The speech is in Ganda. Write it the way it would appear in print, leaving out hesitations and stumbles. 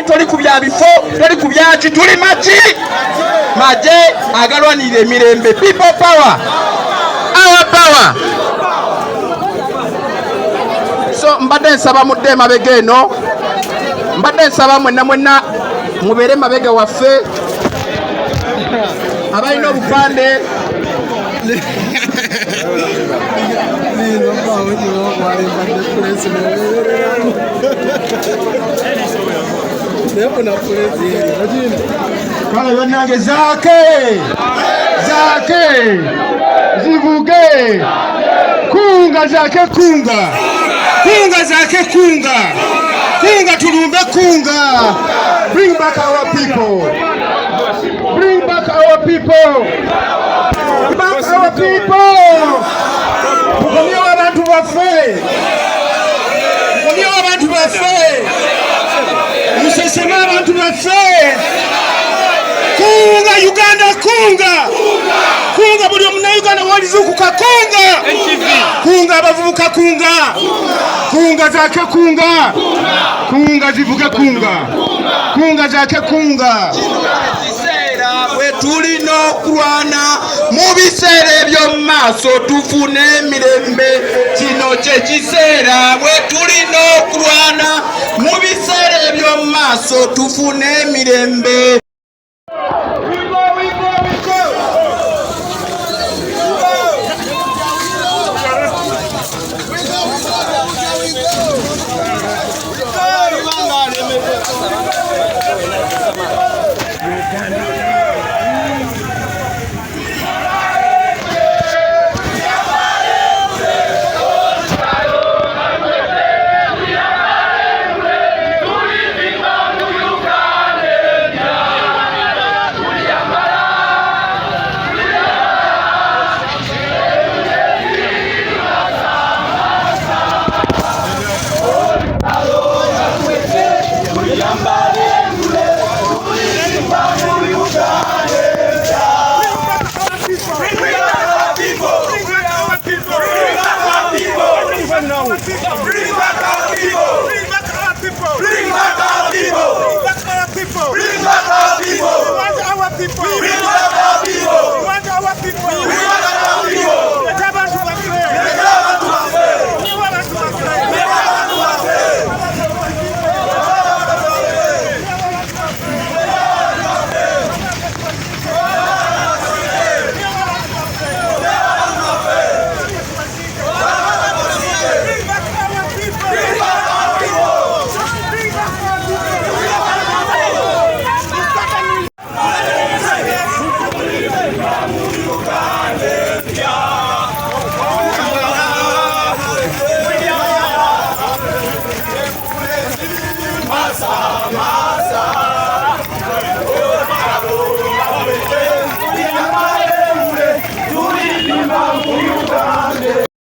toli ku bya bifo toli ku byaki tuli maje agalwanira emirembe. People power, our power. So mbadde nsaba mudde emabega eno, mbadde nsaba mwenna mubeere mabega waffe abalina obupande. Kale bannange zaake zivuge kunga zaake kunga zaake kunga tulumbe kunga. Bring back our people, bring back our people, back our people. Mukomyewo abantu baffe, museseme abantu baffe. Kunga Uganda, kunga buli omunnayuganda walizukuka kunga abavubuka kunga zaake kunga zivuge kunga zaake kunga. Bwe tulina okulwana mu biseera eby'omu maaso tufune emirembe. Kino kye kiseera bwe tulina okulwana mu biseera eby'omu maaso tufune emirembe. Uganda.